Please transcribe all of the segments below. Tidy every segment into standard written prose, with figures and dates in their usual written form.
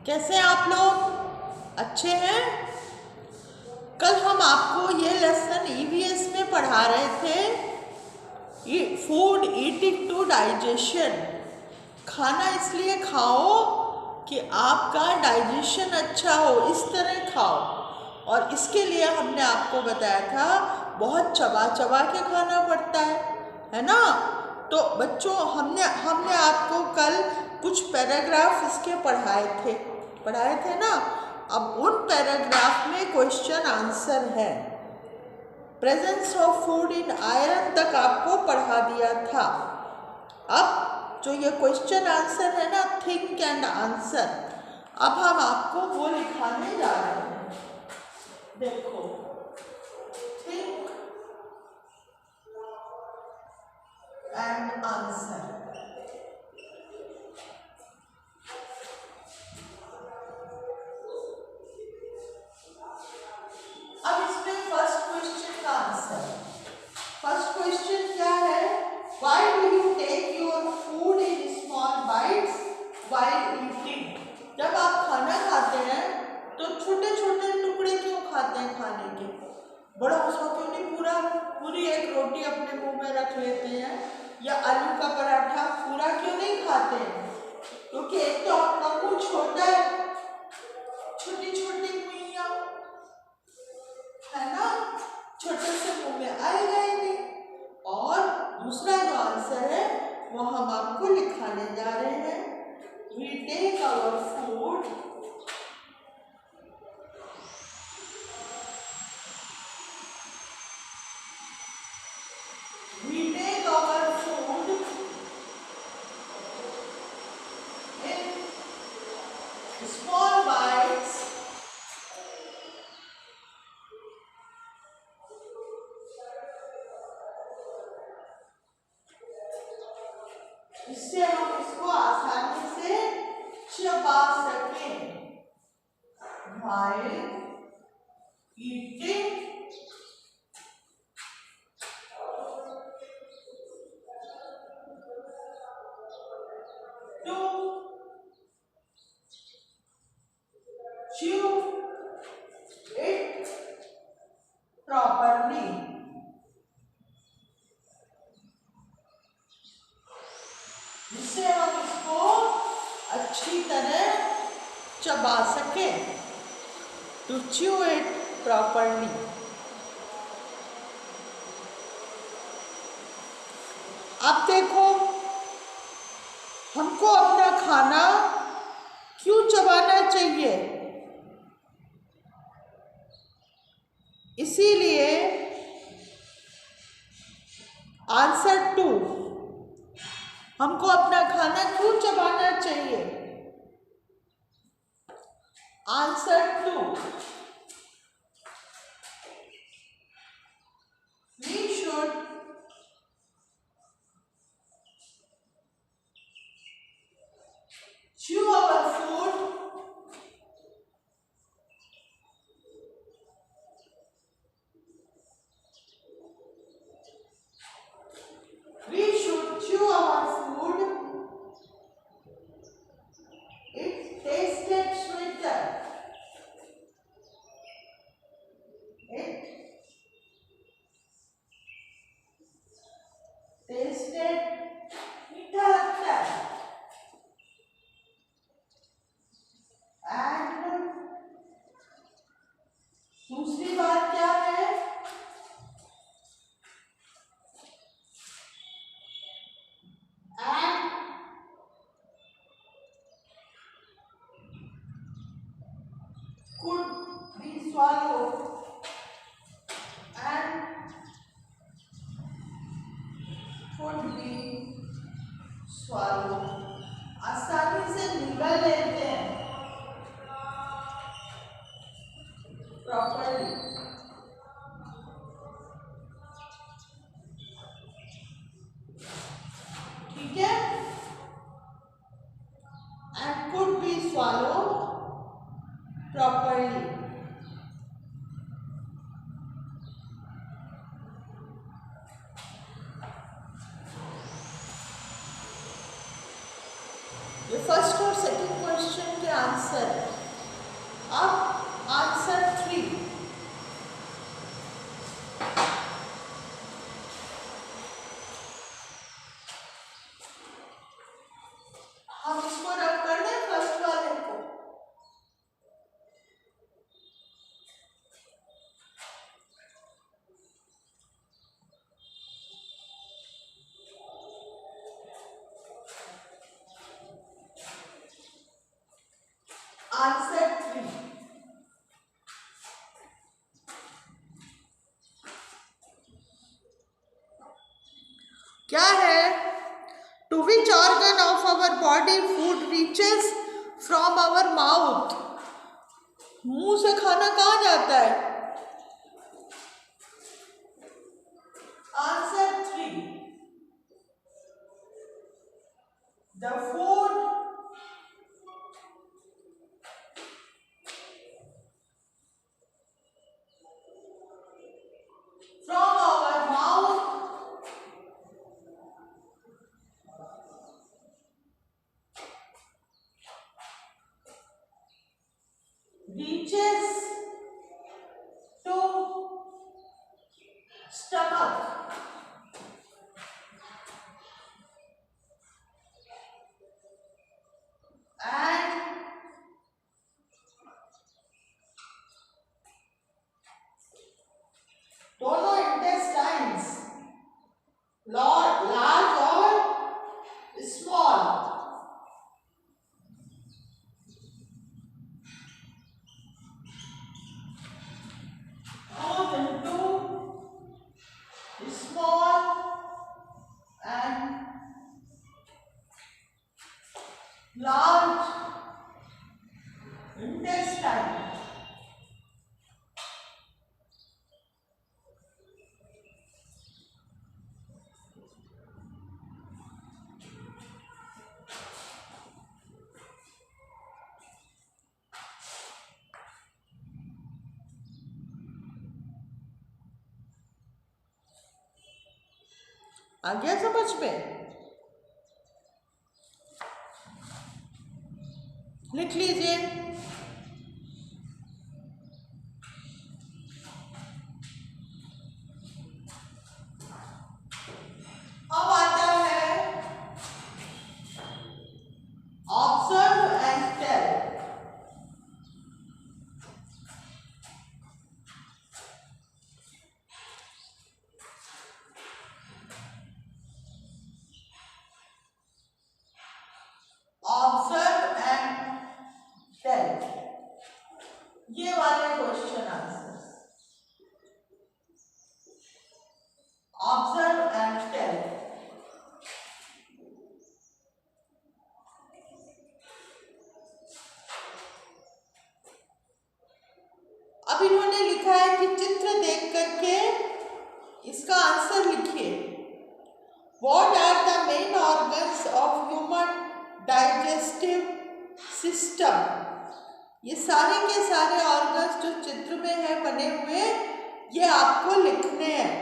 कैसे हैं आप लोग? अच्छे हैं? कल हम आपको ये लेसन ईवीएस में पढ़ा रहे थे, फूड ईटिंग टू डाइजेशन। खाना इसलिए खाओ कि आपका डाइजेशन अच्छा हो, इस तरह खाओ। और इसके लिए हमने आपको बताया था बहुत चबा चबा के खाना पड़ता है ना। तो बच्चों हमने आपको कल कुछ पैराग्राफ इसके पढ़ाए थे ना। अब उन पैराग्राफ में क्वेश्चन आंसर है। Presence of food in iron तक आपको पढ़ा दिया था। अब जो ये क्वेश्चन आंसर है ना, थिंक एंड आंसर, अब हम आपको वो लिखाने जा रहे हैं। देखो, थिंक एंड आंसर। अब इसमें फर्स्ट क्वेश्चन का आंसर। फर्स्ट क्वेश्चन क्या है? Why do you take your food in small bites while eating? जब आप खाना खाते हैं तो छोटे छोटे टुकड़े क्यों खाते हैं खाने के? बड़ा उसका क्यों नहीं पूरी एक रोटी अपने मुंह में रख लेते हैं, या आलू का पराठा पूरा क्यों नहीं खाते हैं? क्योंकि एक तो आपका मुंह छोटा है, छोटी छोटी मुइया है ना, छोटे से मुंह में आएगा ही नहीं। और दूसरा जो आंसर है वो हम आपको लिखाने जा रहे हैं। We take our food in small bites इससे हम इसको आसानी से चबा सकें। While eating to chew it properly। जिससे हम इसको अच्छी तरह चबा सके। To chew it properly। अब देखो, हमको अपना खाना क्यों चबाना चाहिए? इसीलिए आंसर 2, हमको अपना खाना क्यों चबाना चाहिए? Answer 2, we should chew our food it tasted sweeter। It tasted मीठा लगता है। एंड दूसरी बात क्या है? And could be swallowed and could be swallowed। आसानी से निगल लेते हैं प्रॉपर्ली। ठीक है? and could be swallowed properly। ये फर्स्ट और सेकंड क्वेश्चन के आंसर है। अब आंसर 3, हम इसको रब कर दें फर्स्ट वाले को। आंसर 3 क्या है? To which organ of our body food reaches from our mouth? मुंह से खाना कहाँ जाता है? Answer 3, the food from our mouth reaches to stomach and दोनों intestines, large और small, goes into small and large intestine. आ गया समझ में? लिख लीजिए। अब आता है observe and tell. Observe and tell, ये वाले question answer. Observe and tell, अब इन्होंने लिखा है कि चित्र देख करके इसका आंसर लिखिए। What are the main organs of human digestive system? ये सारे के सारे ऑर्गन्स जो चित्र में है बने हुए, ये आपको लिखने हैं।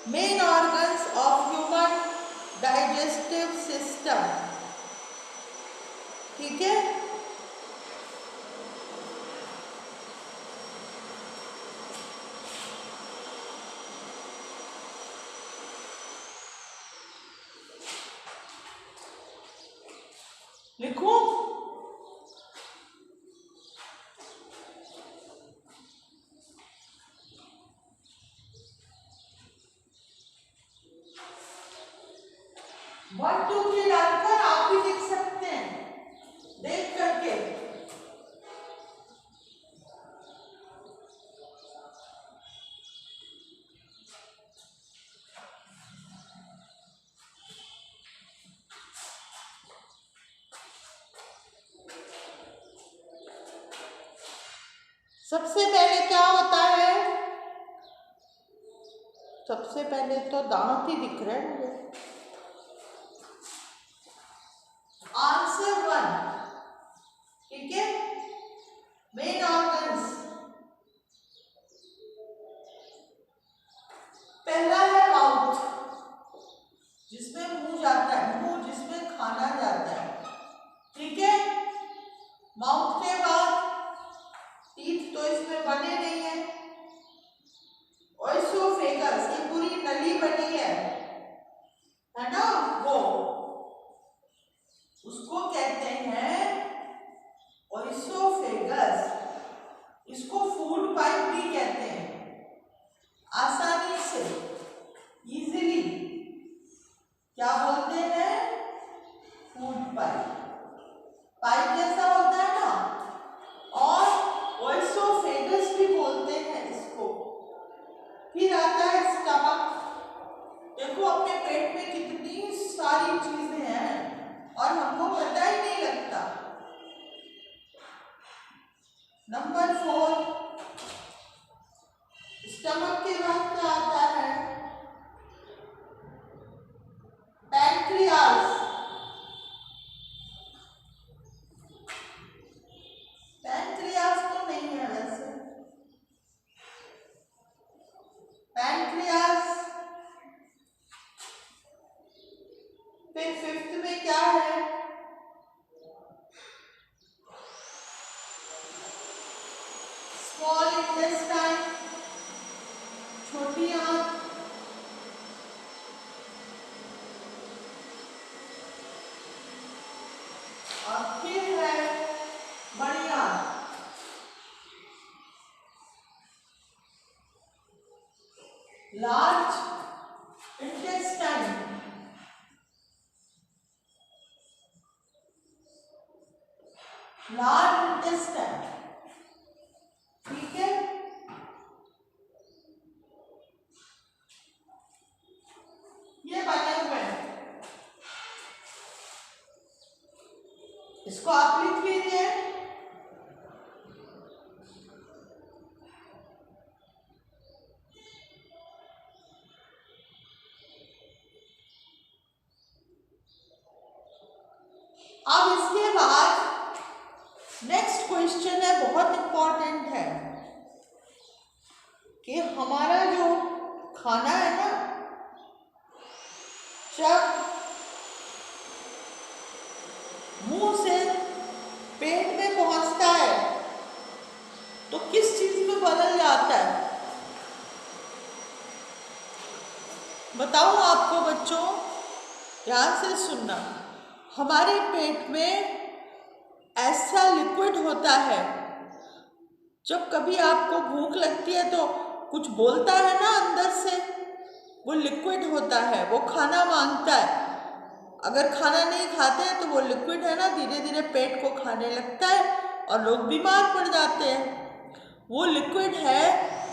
Main organs of human digestive system, ठीक है? लिखो। वन टू थ्री डालकर आप भी लिख सकते हैं देख करके। सबसे पहले क्या होता है? सबसे पहले तो दांत ही दिख रहे हैं मुझे। आंसर 1, ठीक है? मेन ऑर्गन्स, पहला है माउथ, जिसमें मुंह जाता है, मुंह जिसमें खाना जाता है, ठीक है। माउथ के बाद टीथ तो इसमें बने नहीं है। ओएसोफेगस, ये पूरी नली बनी है ना, वो उसको कहते हैं ओएसोफेगस। इसको फूड पाइप भी कहते हैं। आसानी से, इजीली क्या बोलते हैं? Food pipe. पाइप जैसा होता है ना, और ओएसोफेगस भी बोलते हैं इसको। फिर आता है स्टमक। देखो अपने पेट में कितनी सारी चीजें हैं और हमको पता ही नहीं लगता। नंबर 4, स्टमक के बाद क्या आता है? पैंक्रियास। पैंक्रियास तो नहीं है वैसे। पैंक्रियास। फिर 5th में क्या है? स्मॉल इंटेस्टाइन, छोटी आंत। और फिर है बड़ी आंत। Large intestine. लार्ज इंटेस्टाइन, ठीक है। ये बने हुए हैं, इसको आप लिख लीजिए। अब इसके बाद नेक्स्ट क्वेश्चन है, बहुत इंपॉर्टेंट है कि हमारा जो खाना है ना, जब मुंह से पेट में पहुंचता है तो किस चीज में बदल जाता है? बताऊं आपको बच्चों, ध्यान से सुनना। हमारे पेट में ऐसा लिक्विड होता है, जब कभी आपको भूख लगती है तो कुछ बोलता है ना अंदर से, वो लिक्विड होता है, वो खाना मांगता है। अगर खाना नहीं खाते हैं तो वो लिक्विड है ना, धीरे धीरे पेट को खाने लगता है और लोग बीमार पड़ जाते हैं। वो लिक्विड है,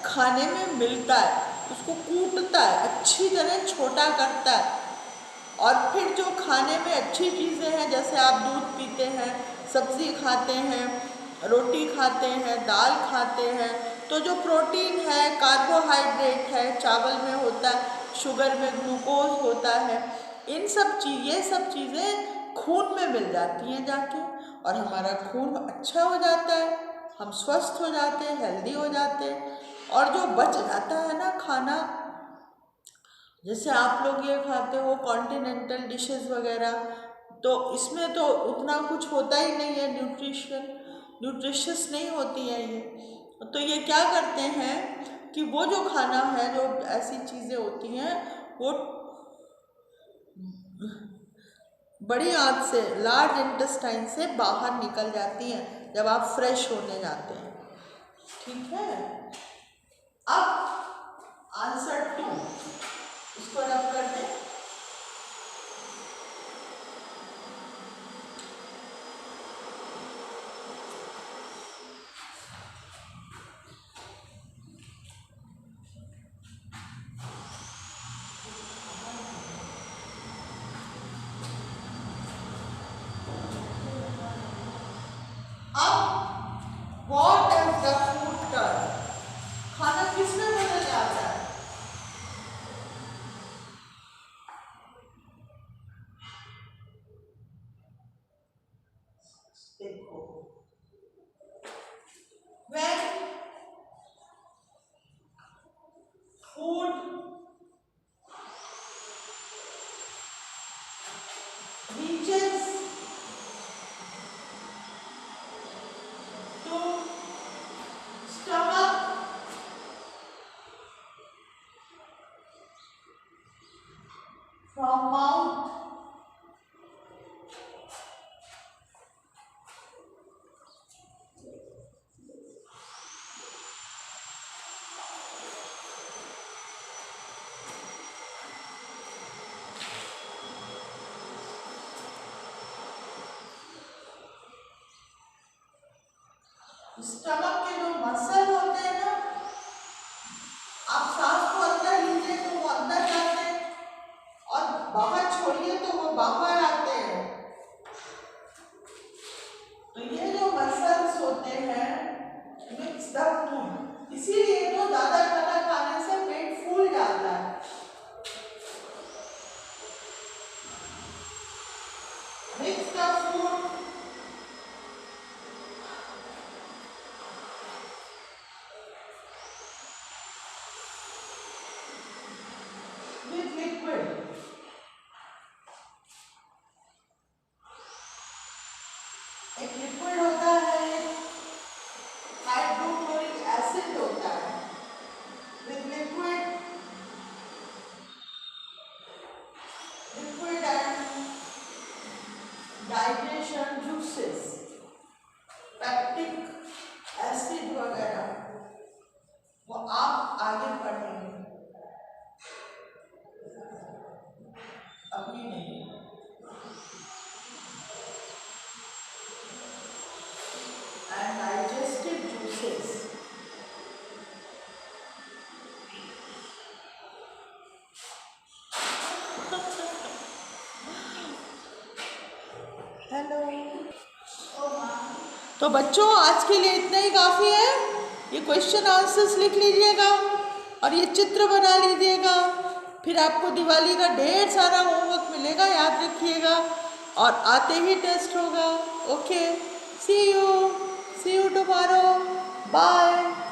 खाने में मिलता है, उसको कूटता है, अच्छी तरह छोटा करता है, और फिर जो खाने में अच्छी चीज़ें हैं, जैसे आप दूध पीते हैं, सब्ज़ी खाते हैं, रोटी खाते हैं, दाल खाते हैं, तो जो प्रोटीन है, कार्बोहाइड्रेट है, चावल में होता है, शुगर में ग्लूकोज होता है, ये सब चीज़ें खून में मिल जाती हैं जाके, और हमारा खून अच्छा हो जाता है, हम स्वस्थ हो जाते हैं, हेल्दी हो जाते हैं। और जो बच जाता है ना खाना, जैसे आप लोग ये खाते हो कॉन्टिनेंटल डिशेस वगैरह, तो इसमें तो उतना कुछ होता ही नहीं है, न्यूट्रिशियस नहीं होती है ये। तो ये क्या करते हैं कि वो जो खाना है, जो ऐसी चीज़ें होती हैं, वो बड़ी आंत से, लार्ज इंटेस्टाइन से बाहर निकल जाती हैं जब आप फ्रेश होने जाते हैं, ठीक है। अब आंसर 2, इसको रब कर दें। अब what does the food turn? खाना किसमें बदल from mouth. स्टमक के जो मसल होते हैं ना, आप सांस को अंदर लीजिए तो वो अंदर जाते हैं और बाहर छोड़िए तो वो बाहर आते हैं। तो ये जो मसल्स होते हैं मिक्स द फूड, इसीलिए तो ज्यादा खाना खाने से पेट फूल जाता है। Mix the food with liquid. एक लिक्विड होता है, हाइड्रोक्लोरिक एसिड होता है। with liquid and digestion juices, pectic acid वगैरह, वो आप आगे पढ़ेंगे, अभी नहीं। and digestive juices. हेलो। तो बच्चों आज के लिए इतना ही काफ़ी है। ये क्वेश्चन आंसर्स लिख लीजिएगा और ये चित्र बना लीजिएगा, फिर आपको दिवाली का ढेर सारा होमवर्क मिलेगा, याद रखिएगा, और आते ही टेस्ट होगा। Okay, see you tomorrow, bye.